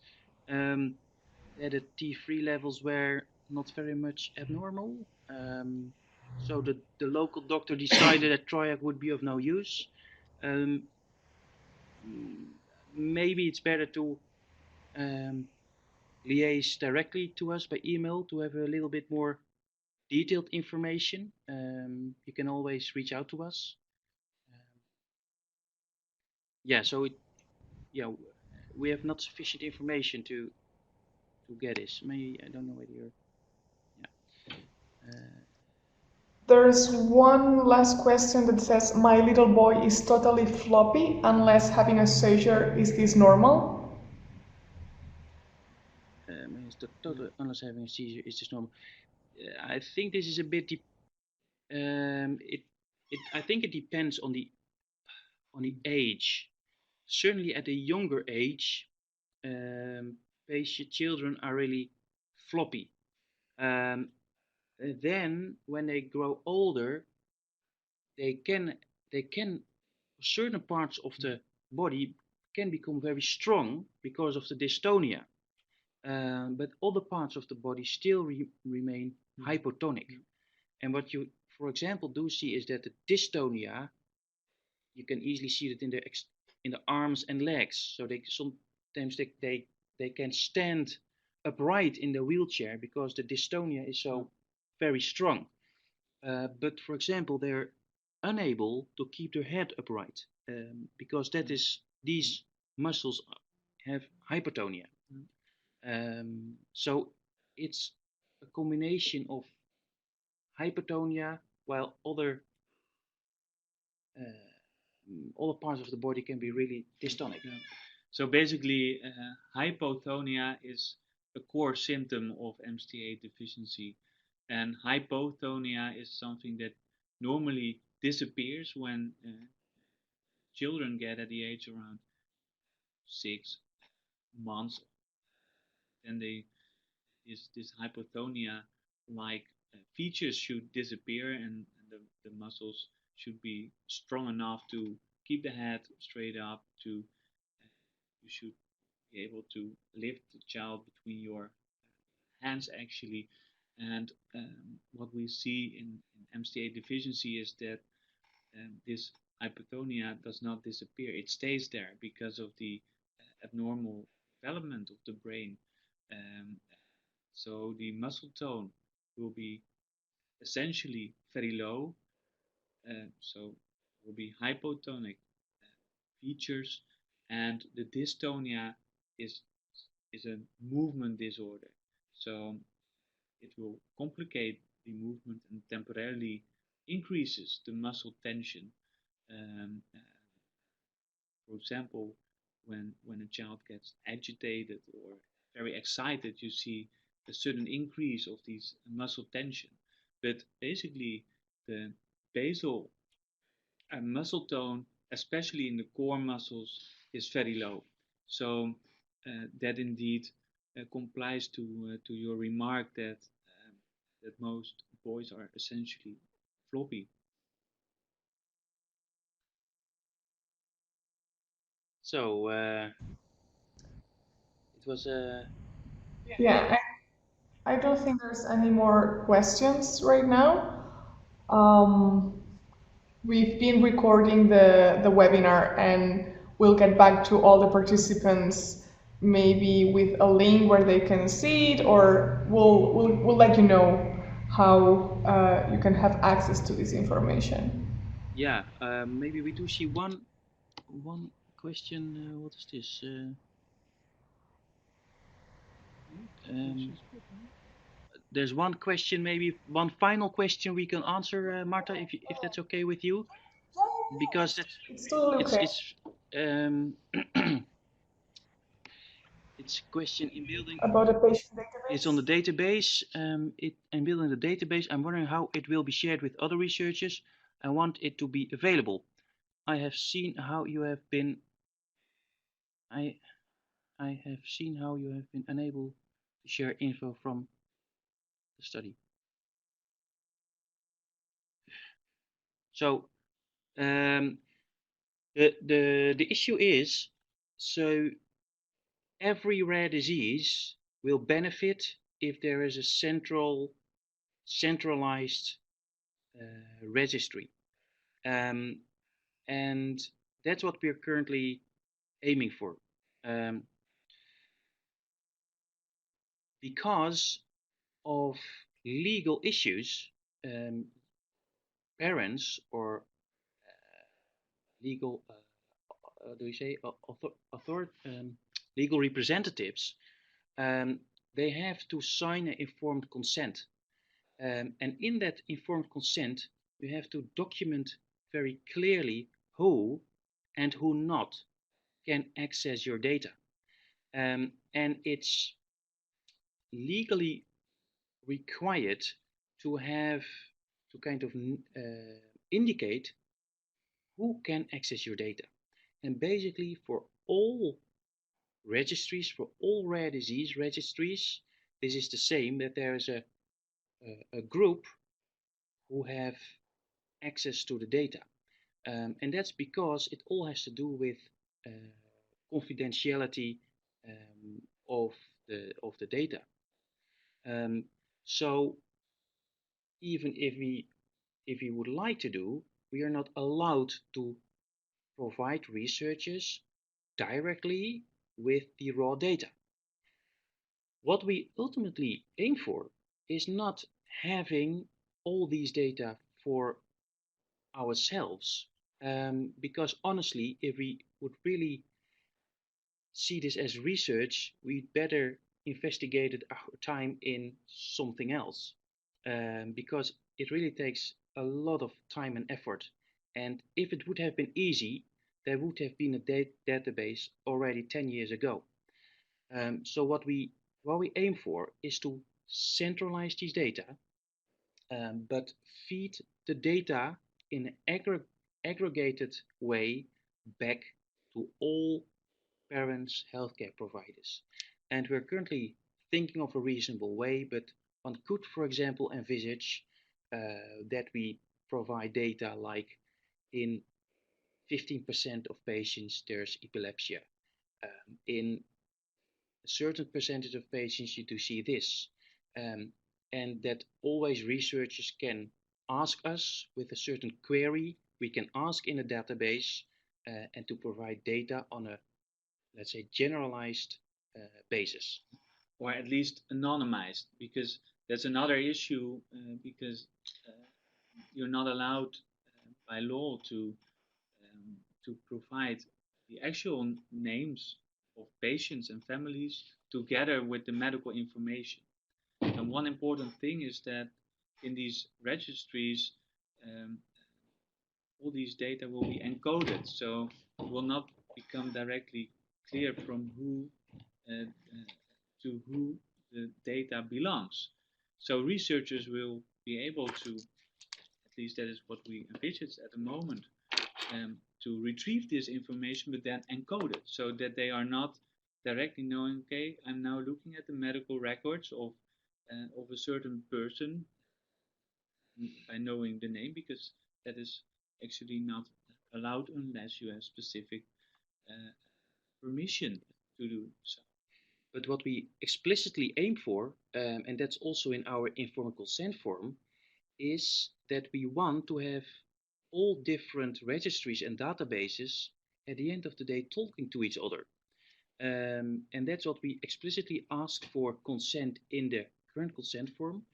that the T3 levels were not very much abnormal. So the local doctor decided that Triac would be of no use. Maybe it's better to liaise directly to us by email to have a little bit more detailed information. You can always reach out to us. We have not sufficient information to get this. Maybe I don't know whether you're. There's one last question that says, my little boy is totally floppy unless having a seizure. Is this normal? Unless having a seizure, is this normal? I think this is a bit. I think it depends on the age. Certainly at a younger age, children are really floppy. Then when they grow older, they can certain parts of the body can become very strong because of the dystonia, but other parts of the body still remain hypotonic. And what you, for example, do see is that the dystonia, you can easily see it in the arms and legs. So they sometimes they can stand upright in the wheelchair because the dystonia is so very strong. But for example, they're unable to keep their head upright because these muscles have hypotonia. So it's a combination of hypotonia, while other parts of the body can be really dystonic. Yeah. So basically, hypotonia is a core symptom of MCT8 deficiency, and hypotonia is something that normally disappears when children get at the age around 6 months. Then this hypotonia like features should disappear, and the muscles should be strong enough to keep the head straight up. You should be able to lift the child between your hands actually. And what we see in MCT8 deficiency is that this hypotonia does not disappear. It stays there because of the abnormal development of the brain. So the muscle tone will be essentially very low, so will be hypotonic features, and the dystonia is a movement disorder. So it will complicate the movement and temporarily increases the muscle tension. For example, when a child gets agitated or very excited, you see a sudden increase of these muscle tension. But basically, the basal muscle tone, especially in the core muscles, is very low. So that indeed complies to your remark that that most boys are essentially floppy. So it was Yeah, I don't think there's any more questions right now. Um, we've been recording the webinar, and we'll get back to all the participants maybe with a link where they can see it, or we'll let you know how you can have access to this information. yeah. Maybe we do see one question. What is this? There's one question, maybe one final question we can answer, Marta, if that's okay with you, because It's totally okay. it's a question in building. About a patient database? It's on the database. In building the database, I'm wondering how it will be shared with other researchers. I want it to be available. I have seen how you have been. I have seen how you have been unable to share info from the study. So the issue is, so every rare disease will benefit if there is a centralized registry, and that's what we're currently aiming for, because of legal issues. Parents or legal legal representatives, they have to sign an informed consent, and in that informed consent you have to document very clearly who and who not can access your data, and it's legally required to have to kind of indicate who can access your data. And basically for all registries, for all rare disease registries, this is the same, that there is a group who have access to the data. And that's because it all has to do with confidentiality of the data. So even if we would like to do, we are not allowed to provide researchers directly with the raw data. What we ultimately aim for is not having all these data for ourselves, because honestly, if we would really see this as research, we'd better investigate our time in something else, because it really takes a lot of time and effort. And if it would have been easy, there would have been a database already 10 years ago. So what we aim for is to centralize these data, but feed the data in an aggregated way back to all parents, healthcare providers. And we're currently thinking of a reasonable way, but one could, for example, envisage that we provide data like in 15% of patients there's epilepsy. In a certain percentage of patients you do see this. And that always researchers can ask us with a certain query, we can ask in a database and to provide data on a, let's say, generalized basis. Or at least anonymized, because that's another issue, because you're not allowed by law to provide the actual names of patients and families together with the medical information. And one important thing is that in these registries, all these data will be encoded, so it will not become directly clear from who to who the data belongs. So researchers will be able to, at least that is what we envisage at the moment, to retrieve this information but then encode it so that they are not directly knowing, okay, I'm now looking at the medical records of a certain person by knowing the name, because that is actually not allowed unless you have specific permission to do so. But what we explicitly aim for, and that's also in our informed consent form, is that we want to have all different registries and databases at the end of the day talking to each other. And that's what we explicitly ask for consent in the current consent form,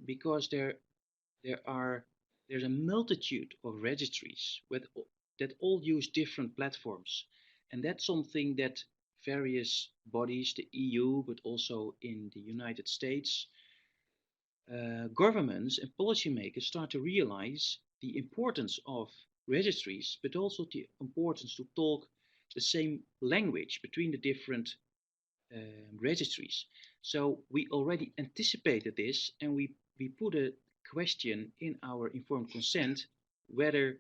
because there's a multitude of registries that all use different platforms. And that's something that various bodies, the EU, but also in the United States, governments and policymakers start to realize the importance of registries, but also the importance to talk the same language between the different registries. So we already anticipated this, and we put a question in our informed consent whether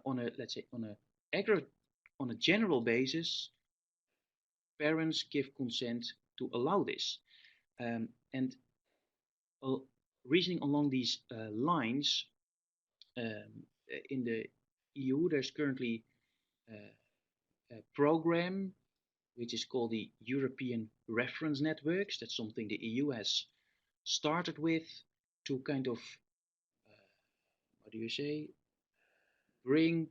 on a, let's say, on a general basis, parents give consent to allow this. And reasoning along these lines, in the EU there's currently a program which is called the European Reference Networks. That's something the EU has started with to kind of, bring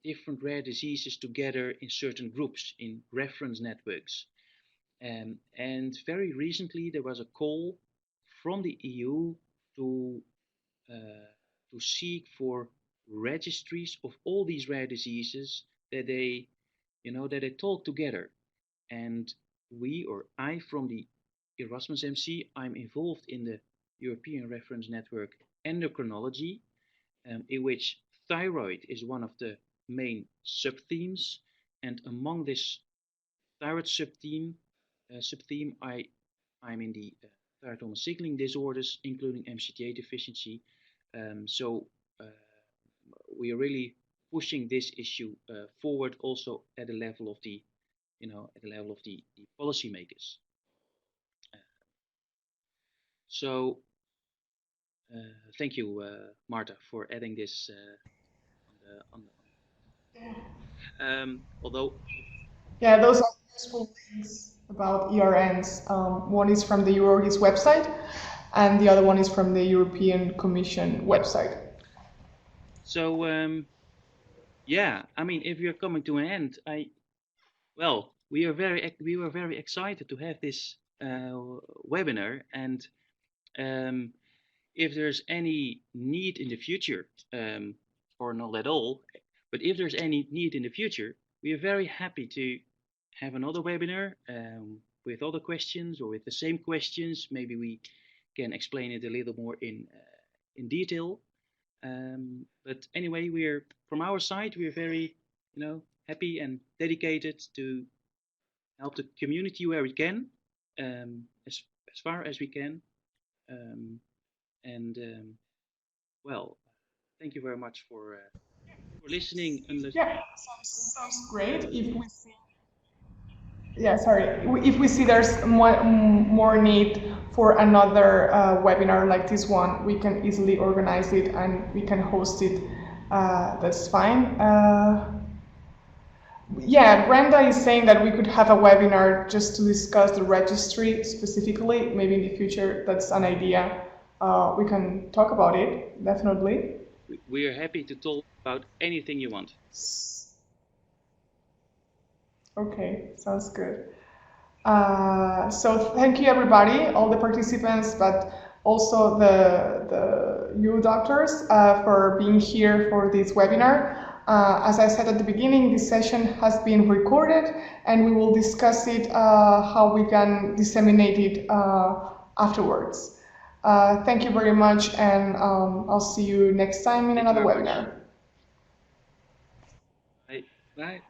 different rare diseases together in certain groups, in reference networks. And very recently there was a call from the EU to seek for registries of all these rare diseases that they talk together. And we, or I, from the Erasmus MC, I'm involved in the European Reference Network Endocrinology, in which thyroid is one of the main sub-themes. And among this thyroid sub-theme, I'm in the thyroid hormone signaling disorders, including MCT8 deficiency. So we are really pushing this issue forward, also at the level of the, the policymakers. So thank you, Marta, for adding this on the. Although. Yeah, those are useful links about ERNs. One is from the EuroHIS website, and the other one is from the European Commission website. So yeah, I mean, if you're coming to an end, we were very excited to have this webinar, and if there's any need in the future, or not at all, but if there's any need in the future, we are very happy to have another webinar with other questions or with the same questions. Maybe we can explain it a little more in detail. But anyway, from our side, we're very, happy and dedicated to help the community where we can, as far as we can. Well, thank you very much for listening. Yeah, sounds great. If we see, if we see there's more need for another webinar like this one, we can easily organize it and we can host it. That's fine. Yeah, Brenda is saying that we could have a webinar just to discuss the registry specifically. Maybe in the future, that's an idea. We can talk about it, definitely. We are happy to talk about anything you want. Okay, sounds good. So thank you everybody, all the participants, but also you doctors for being here for this webinar. As I said at the beginning, this session has been recorded and we will discuss it, how we can disseminate it afterwards. Thank you very much, and I'll see you next time in another webinar. Bye. Bye.